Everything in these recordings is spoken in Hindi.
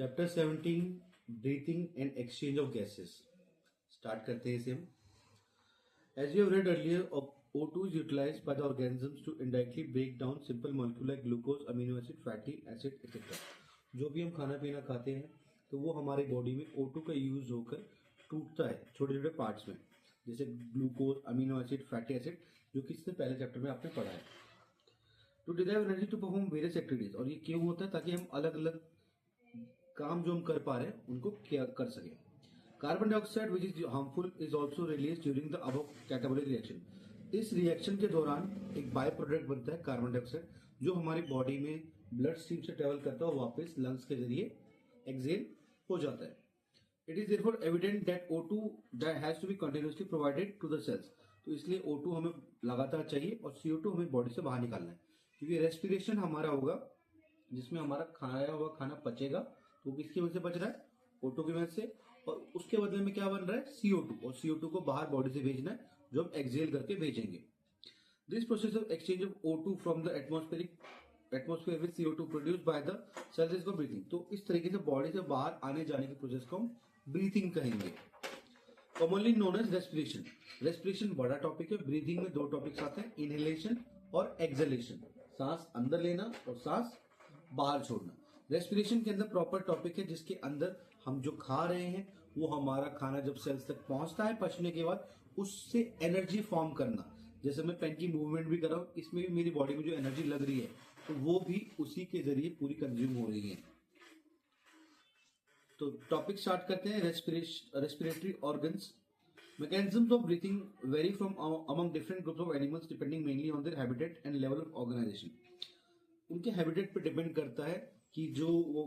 Chapter 17 breathing and exchange of gases start करते हैं इसे हम. As you have read earlier, O2 is utilized by the organisms to indirectly break down simple molecules like glucose, amino acid, fatty acid, etc. जो भी हम खाना पीना खाते हैं तो वो हमारी बॉडी में O2 का यूज होकर टूटता है छोटे छोटे पार्ट्स में, जैसे glucose, amino acid, fatty acid, जो कि इससे पहले चैप्टर में आपने पढ़ा है. To derive energy to perform various activities, और ये क्यों होता है? ताकि हम अलग अलग काम जो हम कर पा रहे हैं उनको क्या कर सकें. Carbon dioxide which is harmful is also release during the above catabolic reaction. इस रिएक्शन के दौरान एक बाय प्रोडक्ट बनता है कार्बन डाइऑक्साइड, जो हमारी बॉडी में ब्लड स्ट्रीम से ट्रेवल करता है और वापस लंग्स के जरिए एक्सहेल हो जाता है. It is therefore evident that O2 has to be continuously provided to the cells. तो इसलिए O2 हमें लगातार चाहिए और CO2 हमें बॉडी से बाहर निकालना है, क्योंकि रेस्पिरेशन हमारा होगा जिसमें हमारा खाया हुआ खाना पचेगा. तो किसकी वजह से बच रहा है? O2 की वजह से. और उसके बदले में क्या बन रहा है? CO2. और CO2 को बाहर बॉडी से भेजना है, जो हम एक्सहेल करके भेजेंगे. This process of exchange of O2 from the atmosphere with CO2 produced by the cells is called breathing. तो इस तरीके से बॉडी से बाहर आने जाने की प्रोसेस को हम ब्रीथिंग कहेंगे. Commonly known as respiration. Respiration बड़ा टॉपिक है. ब्रीथिंग में दो टॉपिक्स आते हैं, इनहेलेशन और एक्सहेलेशन. सांस अंदर लेना और सांस बाहर छोड़ना. रेस्पिरेशन के अंदर प्रॉपर टॉपिक है जिसके अंदर हम जो खा रहे हैं वो हमारा खाना जब सेल्स तक पहुंचता है पचने के बाद, उससे एनर्जी फॉर्म करना. जैसे मैं पेन की मूवमेंट भी कर रहा हूं, इसमें भी मेरी बॉडी में जो एनर्जी लग रही है तो वो भी उसी के जरिए पूरी कंज्यूम हो रही है. तो टॉपिक स्टार्ट करते हैं. Respiratory organs. Mechanisms of breathing vary from among different groups of animals depending mainly on their habitat and level of organization. उनके हैबिटेट पे डिपेंड करता है कि जो वो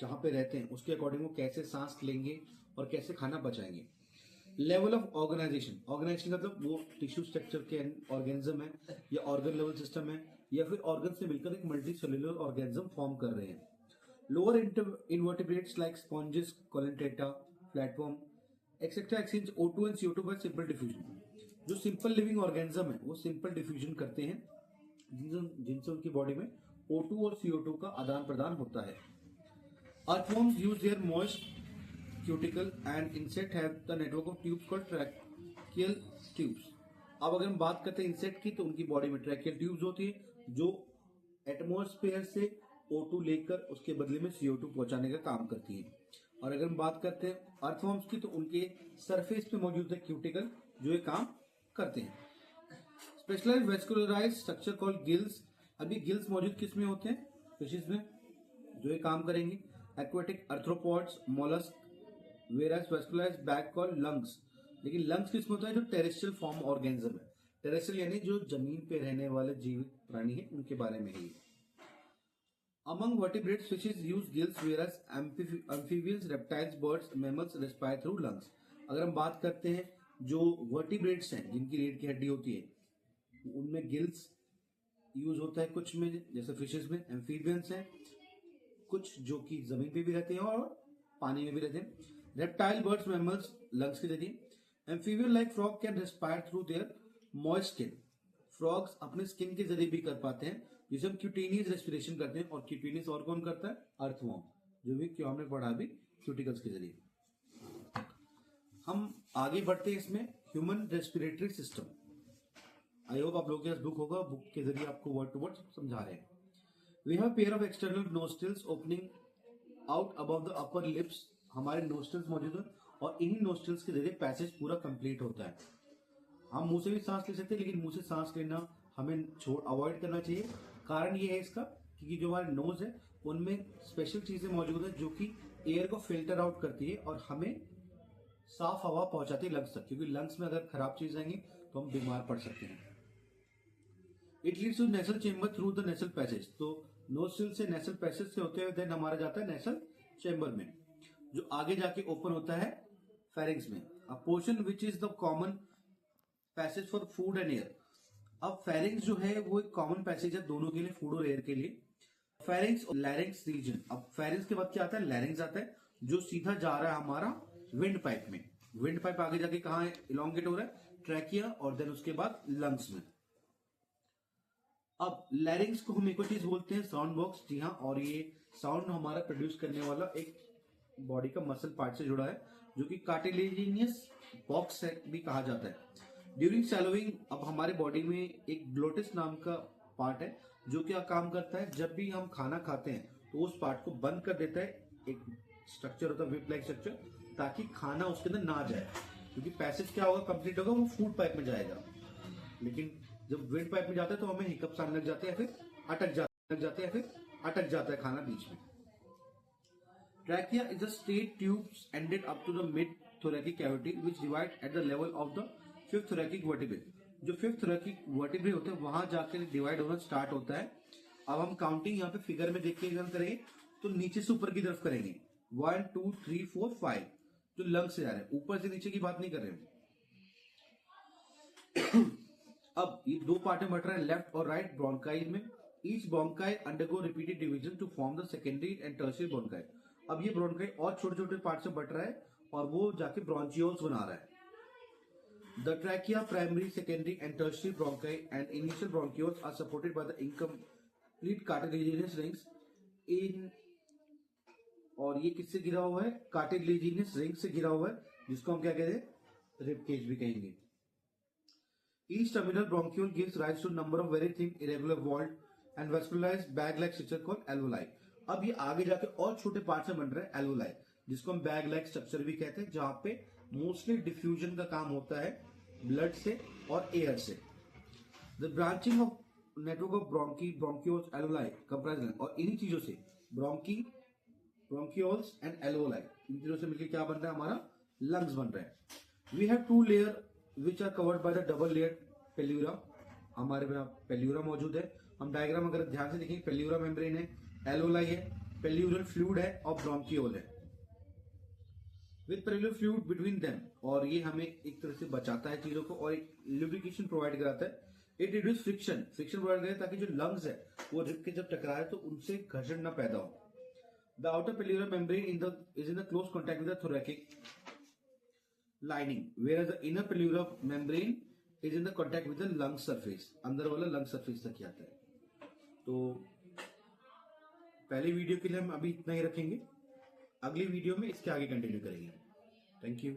जहां पे रहते हैं उसके अकॉर्डिंग वो कैसे सांस लेंगे और कैसे खाना पचाएंगे. Level of organisation. ऑर्गेनाइजेशन मतलब वो टिश्यू स्ट्रक्चर के ऑर्गेनिज्म है या ऑर्गन लेवल सिस्टम है या फिर ऑर्गन से मिलकर एक मल्टी सेलुलर ऑर्गेनिज्म फॉर्म कर रहे हैं. Lower invertebrates like sponges, coelenterata, platform etcetera exchange O2 and CO2 by simple diffusion. जो सिंपल लिविंग ऑर्गेनिज्म है वो सिंपल डिफ्यूजन करते हैं जिनसे उनकी बॉडी में O2 और CO2 का आदान प्रदान होता है. Earthworms use their moist cuticle and insect have the network of tubes called tracheal tubes. अब अगर हम बात करते हैं इंसेक्ट की तो उनकी बॉडी में ट्रैकियल ट्यूब्स होती है जो एटमॉस्फेयर से O2 लेकर उसके बदले में CO2 पहुंचाने का काम करती है. और अगर हम बात करते हैं अर्थवॉर्म्स की तो उनके सरफेस पे मौजूद है क्यूटिकल जो ये काम करते हैं. Specialised vascularised structure called gills. अभी गिल्स मौजूद किस में होते हैं? फिशेस में, जो ये काम करेंगे. Aquatic arthropods, mollusc. Whereas vascularised back called lungs. लेकिन लंग्स किस में होता है? जो टेरेस्ट्रियल फॉर्म ऑर्गेनिज्म है. टेरेस्ट्रियल यानी जो जमीन पे रहने वाले जीवित प्राणी है उनके बारे में है. Among vertebrates, fishes use gills, whereas amphibians, reptiles, birds, mammals respire through lungs. अगर हम बात करते हैं जो वर्टिब्रेट्स हैं जिनकी रीढ़ की हड्डी होती है उनमें गिल्स यूज होता है कुछ में, जैसे फिशेस में. एम्फीबियंस हैं कुछ जो कि जमीन पे भी रहते हैं और पानी में भी रहते हैं. रेप्टाइल, बर्ड्स, मैमल्स लंग्स के जरिए. Amphibian like frog can respire through their moist skin. Frogs अपने स्किन के जरिए भी कर पाते हैं, जिसे हम क्यूटेनियस रेस्पिरेशन करते हैं. और क्यूटेनियस और कौन करता है? अर्थवॉर्म, जो भी क्यों हमने पढ़ा भी क्यूटिकल्स के जरिए. हम आगे बढ़ते हैं इसमें. Human respiratory system. I hope आप लोगों के पास बुक होगा, बुक के जरिए आपको वर्ड टू वर्ड समझा रहे हैं. We have pair of external nostrils opening out above the upper lips. हमारे नोस्ट्रिल्स मौजूद है और इन्हीं नोस्ट्रिल्स के जरिए पैसेज पूरा कंप्लीट होता है. हम मुंह से भी सांस ले सकते हैं, लेकिन मुंह से सांस लेना हमें अवॉइड करना चाहिए. कारण ये है इसका क्योंकि जो हमारे नोज है उनमें स्पेशल चीजें मौजूद है जो कि एयर को फिल्टर आउट करती है और हमें साफ हवा पहुंचाती है लंग्स तक. क्योंकि लंग्स में अगर खराब चीज आएंगी तो हम बीमार पड़ सकते हैं. It leads to nasal chamber through the nasal passage. तो नोस्ट्रिल से नेसल पैसेज से होते हुए देन हमारा जाता है नेसल चेंबर में, जो आगे जाके ओपन होता है फेरिंग्स में. अ portion which is the common passage for food and air. अब फेरिंग्स जो है वो एक कॉमन पैसेज है दोनों के लिए, फूड और एयर के लिए. फेरिंग्स और लैरिंग्स रीजन. अब फेरिंग्स के बाद क्या आता है? लैरिंग्स आता है जो सीधा जा रहा है हमारा विंड पाइप में. विंड पाइप आगे जाके कहां है? इलोंगेट हो रहा है ट्रैकिया और देन उसके बाद लंग्स में. अब लैरिंग्स को हम एक और चीज बोलते हैं साउंड बॉक्स. जी हाँ, और ये साउंड हमारा प्रोड्यूस करने वाला एक बॉडी का मसल पार्ट से जुड़ा है, जो कि कार्टिलेजिनियस बॉक्स है भी कहा जाता है. ड्यूरिंग सैलोइंग, अब हमारे बॉडी में एक ग्लोटिस नाम का पार्ट है जो क्या काम करता है, जब भी हम खाना खाते हैं तो उस पार्ट को बंद कर देता है. एक स्ट्रक्चर होता है विप लाइक स्ट्रक्चर, ताकि खाना उसके अंदर ना जाए, क्योंकि पैसेज क्या होगा, कंप्लीट होगा, वो फूड पाइप में जाएगा. लेकिन जब वेंट पाइप में जाता है तो हमें हिकअप्स आने लग जाते हैं, फिर अटक जाता है खाना बीच में. Trachea is a straight tubes ended up to the mid-thoracic cavity which divide at the level of the fifth thoracic vertebrae. जो फिफ्थ thoracic vertebrae होते हैं वहां जाकर डिवाइड होना स्टार्ट होता है. अब हम काउंटिंग यहाँ पे फिगर में देख के करेंगे तो नीचे से ऊपर की तरफ करेंगे. 1 2 3 4 5 जो लंग से जा रहे हैं, ऊपर से नीचे की बात नहीं कर रहे हैं. अब ये दो पार्ट में बट रहा है, लेफ्ट और राइट ब्रोंकाई में. Each bronchi undergo repeated division to form the secondary and tertiary bronchi. अब ये ब्रोंकाई और छोटे छोटे पार्ट से बट रहा है और वो जाके ब्रोंचियोल्स बना रहा है. The trachea, primary, secondary and tertiary bronchi and initial bronchioles are supported by the incomplete cartilaginous rings in. और ये किससे घिरा हुआ है, कार्टिलेजिनस रिंग से घिरा हुआ है, जिसको हम क्या कहते हैं, रिब केज भी कहेंगे. Each terminal bronchiole gives rise to number of very thin irregular walled and vascularized bag-like structure called alveoli. अब ये आगे जाके और छोटे पार्ट से बन रहे हैं alveoli, जिसको हम bag-like structure भी कहते हैं, जहां पे मोस्टली डिफ्यूजन का काम होता है ब्लड से और एयर से. The branching of network of bronchioles, alveoli comprise, और इन्हीं चीजों से bronchioles and alveoli, इन चीजों से मिलकर क्या बन रहा है, हमारा लंग्स बन रहा है. We have two layer which are covered by the double layered pleura. हमारे यहाँ पेल्यूरा मौजूद है. हम डायग्राम अगर ध्यान से देखेंगे, पेल्यूरा मेम्ब्रेन है, एल्वोलाई है, पेल्यूरल फ्लूइड है और ब्रोंकियोल है विद पेल्यूरल फ्लूइड बिटवीन देम. और ये हमें एक तरह से बचाता है चीजों को और एक लुब्रिकेशन प्रोवाइड कराता है. इट रिड्यूस फ्रिक्शन प्रोवाइड करता है ताकि जो लंग्स है वो रिब के जब टकराए तो उनसे घर्षण ना पैदा हो. The outer pleura membrane is in the close contact with the thoracic lining, whereas the inner pleural membrane is in the contact with the lung surface. अंदर वाला lung surface तक आता है. तो पहले वीडियो के लिए हम अभी इतना ही रखेंगे. अगली वीडियो में इसके आगे कंटिन्यू करेंगे. Thank you.